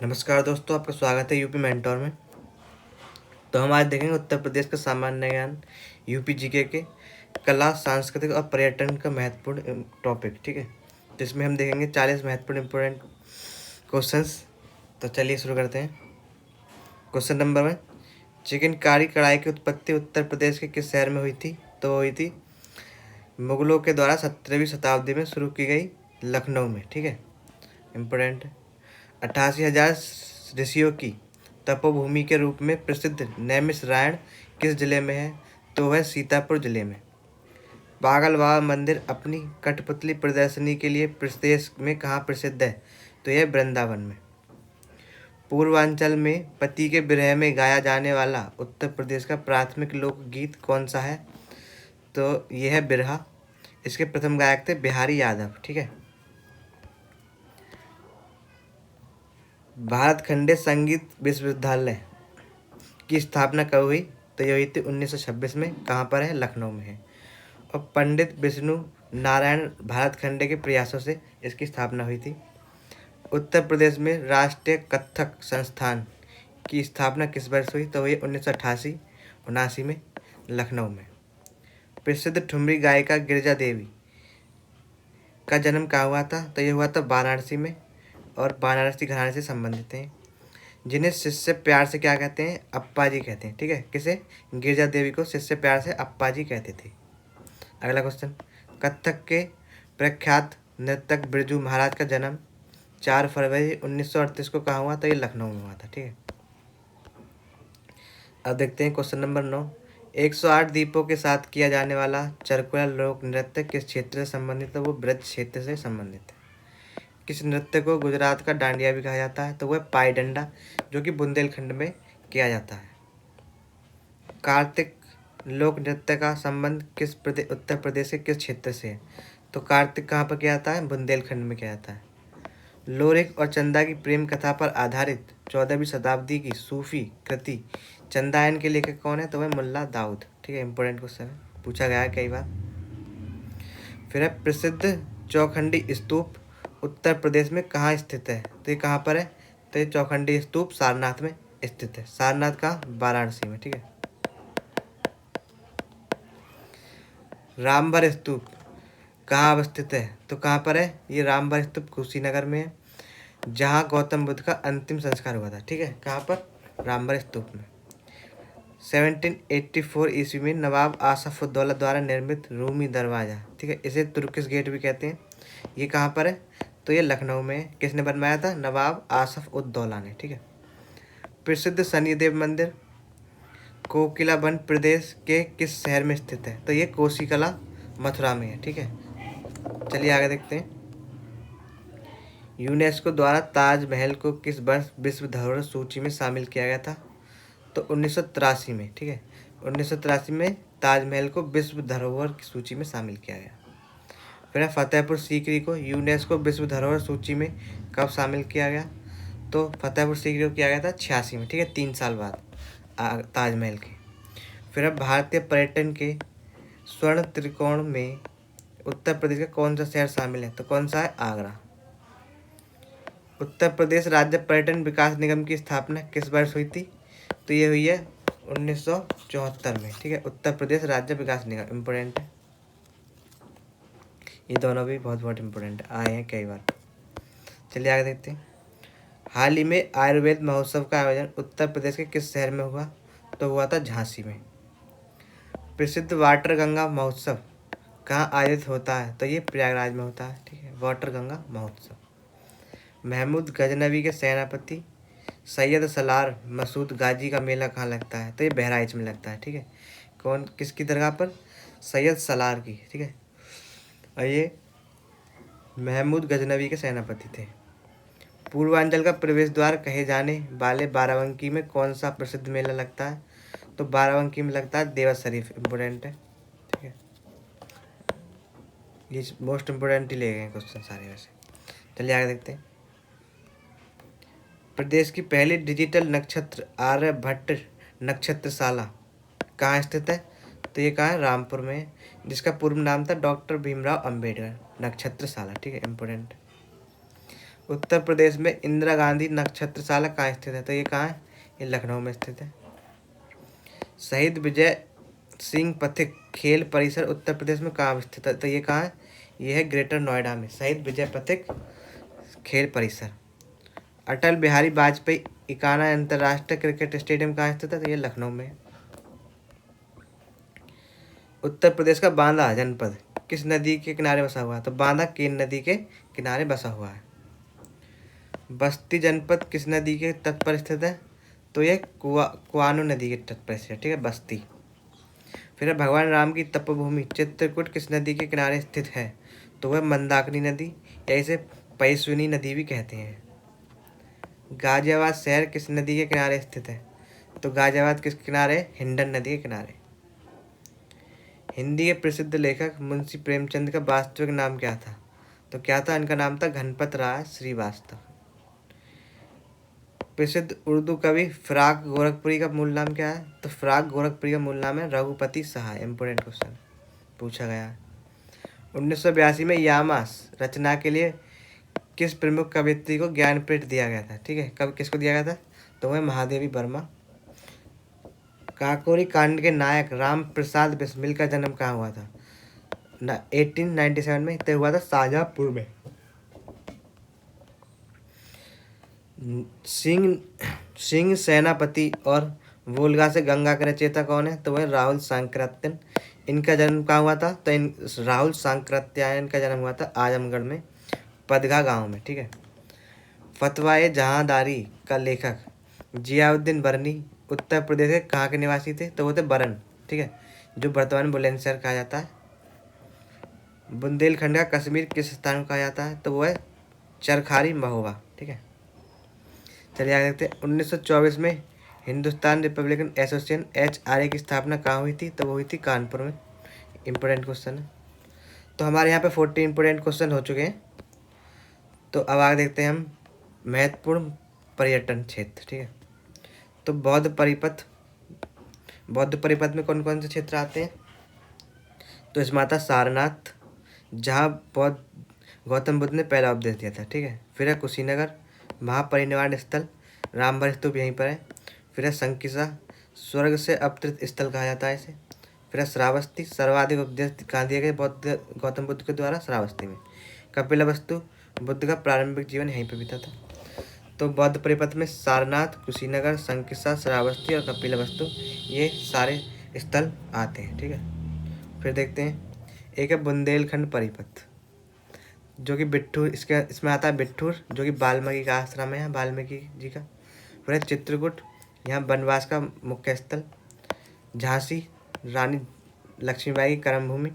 नमस्कार दोस्तों, आपका स्वागत है यूपी मेंटोर में। तो हम आज देखेंगे उत्तर प्रदेश का सामान्य ज्ञान, यूपी जीके के कला, सांस्कृतिक और पर्यटन का महत्वपूर्ण टॉपिक। ठीक है, तो इसमें हम देखेंगे 40 महत्वपूर्ण इंपोर्टेंट क्वेश्चंस। तो चलिए शुरू करते हैं। क्वेश्चन नंबर 1, चिकनकारी कढ़ाई की उत्पत्ति उत्तर प्रदेश के किस शहर में हुई थी? तो वो हुई थी मुगलों के द्वारा 17वीं शताब्दी में शुरू की गई लखनऊ में। ठीक है, इम्पोर्टेंट। 88,000 ऋषियों की तपोभूमि के रूप में प्रसिद्ध नैमिषारण्य किस जिले में है? तो वह सीतापुर जिले में। पागल बाबा मंदिर अपनी कठपुतली प्रदर्शनी के लिए प्रदेश में कहाँ प्रसिद्ध है? तो यह वृंदावन में। पूर्वांचल में पति के विरह में गाया जाने वाला उत्तर प्रदेश का प्राथमिक लोकगीत कौन सा है? तो यह है बिरहा। इसके प्रथम गायक थे बिहारी यादव। ठीक है। भारत खंडे संगीत विश्वविद्यालय की स्थापना कब हुई? तो ये हुई थी 1926 में। कहाँ पर है? लखनऊ में है। और पंडित विष्णु नारायण भारत खंडे के प्रयासों से इसकी स्थापना हुई थी। उत्तर प्रदेश में राष्ट्रीय कथक संस्थान की स्थापना किस वर्ष हुई? तो ये 1988-79 में लखनऊ में। प्रसिद्ध ठुमरी गायिका गिरिजा देवी का जन्म कहाँ हुआ था? तो ये हुआ था वाराणसी में, और वाराणसी घराने से संबंधित हैं, जिन्हें शिष्य प्यार से क्या कहते हैं? अप्पा जी कहते हैं। ठीक है, किसे? गिरिजा देवी को शिष्य प्यार से अप्पा जी कहते थे। अगला क्वेश्चन, कथक के प्रख्यात नर्तक बिरजू महाराज का जन्म 4 फरवरी 1938 को कहाँ हुआ? तो ये लखनऊ में हुआ था। ठीक है। अब देखते हैं क्वेश्चन नंबर 9, 108 दीपों के साथ किया जाने वाला चरकुला लोक नृत्य किस क्षेत्र से संबंधित है? वो ब्रज क्षेत्र से संबंधित है। किस नृत्य को गुजरात का डांडिया भी कहा जाता है? तो वह पाई डंडा, जो कि बुंदेलखंड में किया जाता है। कार्तिक लोक नृत्य का संबंध उत्तर प्रदेश के किस क्षेत्र से है? तो कार्तिक कहाँ पर किया जाता है? बुंदेलखंड में किया जाता है। लोरिक और चंदा की प्रेम कथा पर आधारित 14वीं शताब्दी की सूफी कृति चंदायन के लेखक कौन है? तो वह मुल्ला दाऊद। ठीक है, इंपॉर्टेंट क्वेश्चन है, पूछा गया है कई बार। फिर है प्रसिद्ध चौखंडी स्तूप उत्तर प्रदेश में कहाँ स्थित है? तो ये कहाँ पर है? तो ये चौखंडी स्तूप सारनाथ में स्थित है। सारनाथ का वाराणसी में। ठीक है। रामभर स्तूप कहाँ अवस्थित है? तो कहाँ पर है? ये रामभर स्तूप कुशीनगर में है, जहाँ गौतम बुद्ध का अंतिम संस्कार हुआ था। ठीक है, कहाँ पर? रामभर स्तूप में। 1784 ईस्वी में नवाब आसफ उद्दौला द्वारा निर्मित रूमी दरवाज़ा, ठीक है, इसे तुर्किश गेट भी कहते हैं, ये कहाँ पर है? तो ये लखनऊ में है। किसने बनवाया था? नवाब आसफ उद्दौला ने। ठीक है। प्रसिद्ध शनिदेव मंदिर कोकिलाबन प्रदेश के किस शहर में स्थित है? तो ये कोसीकला मथुरा में है। ठीक है, चलिए आगे देखते हैं। यूनेस्को द्वारा ताजमहल को किस वर्ष विश्व धरोहर सूची में शामिल किया गया था? तो 1983 में। ठीक है, 1983 में ताजमहल को विश्व धरोहर की सूची में शामिल किया गया। फिर फतेहपुर सीकरी को यूनेस्को विश्व धरोहर सूची में कब शामिल किया गया? तो फतेहपुर सीकरी को किया गया था 86 में। ठीक है, 3 साल बाद ताजमहल के। फिर अब भारतीय पर्यटन के स्वर्ण त्रिकोण में उत्तर प्रदेश का कौन सा शहर शामिल है? तो कौन सा है? आगरा। उत्तर प्रदेश राज्य पर्यटन विकास निगम की स्थापना किस वर्ष हुई थी? तो ये हुई है 1974 में। ठीक है, उत्तर प्रदेश राज्य विकास निगम इम्पोर्टेंट है, ये दोनों भी बहुत बहुत इम्पोर्टेंट आए हैं कई बार। चलिए आगे देखते हैं। हाल ही में आयुर्वेद महोत्सव का आयोजन उत्तर प्रदेश के किस शहर में हुआ? तो हुआ था झांसी में। प्रसिद्ध वाटर गंगा महोत्सव कहाँ आयोजित होता है? तो ये प्रयागराज में होता है। ठीक है, वाटर गंगा महोत्सव। महमूद गजनवी के सेनापति सैयद सलार मसूद गाजी का मेला कहाँ लगता है? तो ये बहराइच में लगता है। ठीक है, कौन किसकी दरगाह पर? सैयद सलार की। ठीक है, और ये महमूद गजनवी के सेनापति थे। पूर्वांचल का प्रवेश द्वार कहे जाने वाले बाराबंकी में कौन सा प्रसिद्ध मेला लगता है? तो बाराबंकी में लगता है देवा शरीफ। इम्पोर्टेंट है। ठीक है, ये मोस्ट इम्पोर्टेंट ही ले गए क्वेश्चन सारे वैसे। चलिए आगे देखते हैं। प्रदेश की पहली डिजिटल नक्षत्र आर्यभट्ट नक्षत्रशाला कहाँ स्थित है? तो ये कहाँ है? रामपुर में, जिसका पूर्व नाम था डॉक्टर भीमराव अंबेडकर नक्षत्रशाला। ठीक है, इम्पोर्टेंट। उत्तर प्रदेश में इंदिरा गांधी नक्षत्रशाला कहाँ स्थित है? तो ये कहाँ है? ये लखनऊ में स्थित है। शहीद विजय सिंह पथिक खेल परिसर उत्तर प्रदेश में कहाँ स्थित है? तो ये कहाँ है? ये है ग्रेटर नोएडा में, शहीद विजय पथिक खेल परिसर। अटल बिहारी वाजपेयी इकाना अंतर्राष्ट्रीय क्रिकेट स्टेडियम कहाँ स्थित है? तो ये लखनऊ में। उत्तर प्रदेश का बांदा जनपद किस नदी के किनारे बसा हुआ है? तो बांदा केन नदी के किनारे बसा हुआ है। बस्ती जनपद किस नदी के तट पर स्थित है? तो यह कुआनो नदी के तट पर स्थित है, ठीक है, बस्ती। फिर भगवान राम की तपोभूमि चित्रकूट किस नदी के किनारे स्थित है? तो वह मंदाकिनी नदी या इसे पैसुनी नदी भी कहते हैं। गाजियाबाद शहर किस नदी के किनारे स्थित है? तो गाजियाबाद किस किनारे? हिंडन नदी के किनारे। हिंदी के प्रसिद्ध लेखक मुंशी प्रेमचंद का वास्तविक नाम क्या था? तो क्या था? इनका नाम था घनपत राय श्रीवास्तव। प्रसिद्ध उर्दू कवि फिराक गोरखपुरी का मूल नाम क्या है? तो फिराक गोरखपुरी का मूल नाम है रघुपति सहाय। इंपोर्टेंट क्वेश्चन पूछा गया है। 1982 में यामास रचना के लिए किस प्रमुख कवयित्री को ज्ञानपीठ दिया गया था? ठीक है, कब किसको दिया गया था? तो वह महादेवी वर्मा। काकोरी कांड के नायक राम प्रसाद बिस्मिल का जन्म कहाँ हुआ था? 1897 में। तय हुआ था शाहजहाँपुर में। सिंह सेनापति और वोल्गा से गंगा के रचयिता कौन है? तो वह राहुल सांकृत्यायन। इनका जन्म कहाँ हुआ था? तो राहुल सांकृत्यायन का जन्म हुआ था आजमगढ़ में, पदगा गांव में, ठीक है। फतवाए जहांदारी का लेखक जियाउद्दीन बरनी उत्तर प्रदेश के कहाँ के निवासी थे? तो वो थे बरन, ठीक है, जो वर्तमान बुलंदशहर कहा जाता है। बुंदेलखंड का कश्मीर किस स्थान को कहा जाता है? तो वो है चरखारी महोबा, ठीक है। चलिए आगे देखते हैं। 1924 में हिंदुस्तान रिपब्लिकन एसोसिएशन HRA की स्थापना कहाँ हुई थी? तो वो हुई थी कानपुर में। इंपोर्टेंट क्वेश्चन है। तो हमारे यहाँ पे 40 इंपोर्टेंट क्वेश्चन हो चुके हैं। तो अब आगे देखते हैं हम महत्वपूर्ण पर्यटन क्षेत्र, ठीक है। तो बौद्ध परिपथ में कौन कौन से क्षेत्र आते हैं? तो इसमें आता सारनाथ, जहाँ बौद्ध गौतम बुद्ध ने पहला उपदेश दिया था, ठीक है। फिर है कुशीनगर, महापरिनिर्वाण स्थल, रामभर स्तूप यहीं पर है। फिर है संकिसा, स्वर्ग से अवतरित स्थल कहा जाता है इसे। फिर है श्रावस्ती, सर्वाधिक उपदेश कहाँ दिए गए बौद्ध गौतम बुद्ध के द्वारा? श्रावस्ती में। कपिलवस्तु, बुद्ध का प्रारंभिक जीवन यहीं पर बीता था। तो बौद्ध परिपथ में सारनाथ, कुशीनगर, संकिसा, श्रावस्ती और कपिलवस्तु ये सारे स्थल आते हैं, ठीक है। फिर देखते हैं, एक है बुंदेलखंड परिपथ, जो कि बिट्ठूर, इसमें आता है बिट्ठूर, जो कि वाल्मीकि का आश्रम है, वाल्मीकि जी का। फिर है चित्रकूट, यहाँ वनवास का मुख्य स्थल। झांसी, रानी लक्ष्मीबाई की कर्मभूमि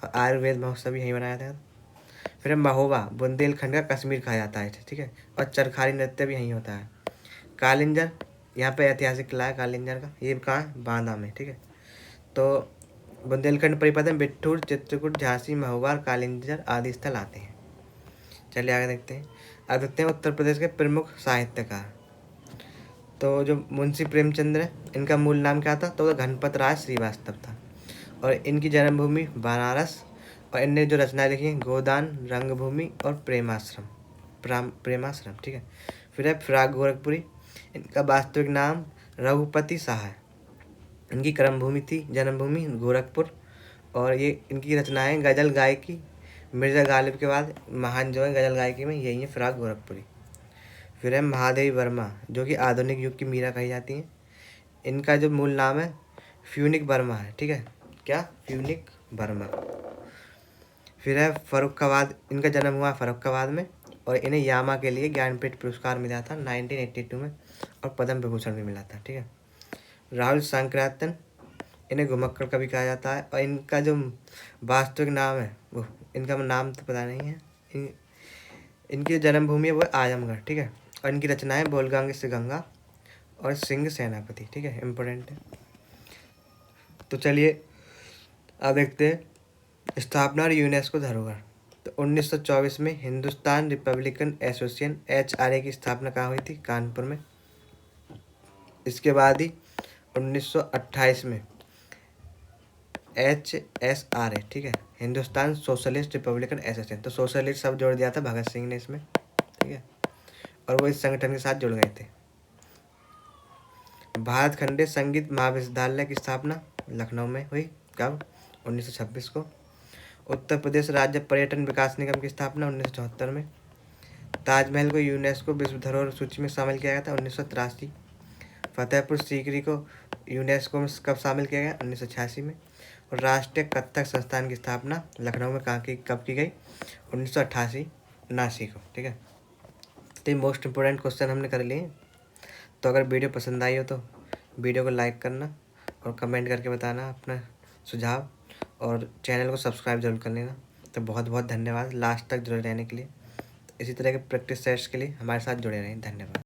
और आयुर्वेद महोत्सव यहीं मनाया था। फिर है महोबा, बुंदेलखंड का कश्मीर कहा जाता है, ठीक है, और चरखारी नृत्य भी यहीं होता है। कालिंजर, यहाँ पे ऐतिहासिक किला है कालिंजर का, ये कहाँ है? बांदा में, ठीक है। तो बुंदेलखंड परिपथ में बिट्ठूर, चित्रकूट, झांसी, महोबा, कालिंजर आदि स्थल आते हैं। चलिए आगे देखते हैं। अब देखते हैं उत्तर प्रदेश के प्रमुख साहित्यकार। तो जो मुंशी प्रेमचंद्र है, इनका मूल नाम क्या था? तो वह घनपत राय श्रीवास्तव था, और इनकी जन्मभूमि बनारस, और इनने जो रचनाएं लिखी हैं गोदान, रंगभूमि और प्रेमाश्रम, ठीक है। फिर है फिराक गोरखपुरी, इनका वास्तविक नाम रघुपति सहाय। इनकी जन्मभूमि गोरखपुर, और ये इनकी रचनाएं गजल गायकी, मिर्जा गालिब के बाद महान जो है गजल गायकी में यही है फिराक गोरखपुरी। फिर है महादेवी वर्मा, जो कि आधुनिक युग की मीरा कही जाती हैं। इनका जो मूल नाम है फ्यूनिक वर्मा है, ठीक है, क्या? फ्यूनिक वर्मा। फिर है फर्रुखाबाद, इनका जन्म हुआ फर्रुखाबाद में, और इन्हें यामा के लिए ज्ञानपीठ पुरस्कार मिला था 1982 में, और पद्म विभूषण भी मिला था, ठीक है। राहुल सांकृत्यायन, इन्हें घुमक्कड़ कवि कहा जाता है, और इनका जो वास्तविक नाम है वो, इनका नाम तो पता नहीं है। इनकी जन्मभूमि है वो आजमगढ़, ठीक है, और इनकी रचनाएं बोलगंगा से गंगा और सिंह सेनापति, ठीक है, इम्पोर्टेंट है। तो चलिए अब देखते हैं स्थापना और यूनेस्को धरोहर। तो 1924 में हिंदुस्तान रिपब्लिकन एसोसिएशन HRA की स्थापना कहाँ हुई थी? कानपुर में। इसके बाद ही 1928 में HSRA, ठीक है, हिंदुस्तान सोशलिस्ट रिपब्लिकन एसोसिएशन। तो सोशलिस्ट शब्द जोड़ दिया था भगत सिंह ने इसमें, ठीक है। और वो इस संगठन के साथ जुड़ गए थे। भारत खंडीय संगीत महाविद्यालय की स्थापना लखनऊ में हुई, कब? 1926 को। उत्तर प्रदेश राज्य पर्यटन विकास निगम की स्थापना 1974 में। ताजमहल को यूनेस्को विश्व धरोहर सूची में शामिल किया गया था 1983। फतेहपुर सीकरी को यूनेस्को में कब शामिल किया गया? 1986 में। और राष्ट्रीय कथक संस्थान की स्थापना लखनऊ में कब की गई? 1988 को। ठीक है, तो ये मोस्ट इम्पोर्टेंट क्वेश्चन हमने कर लिए। तो अगर वीडियो पसंद आई हो तो वीडियो को लाइक करना और कमेंट करके बताना अपना सुझाव, और चैनल को सब्सक्राइब जरूर कर लेना। तो बहुत बहुत धन्यवाद लास्ट तक जुड़े रहने के लिए। इसी तरह के प्रैक्टिस सेट्स के लिए हमारे साथ जुड़े रहें। धन्यवाद।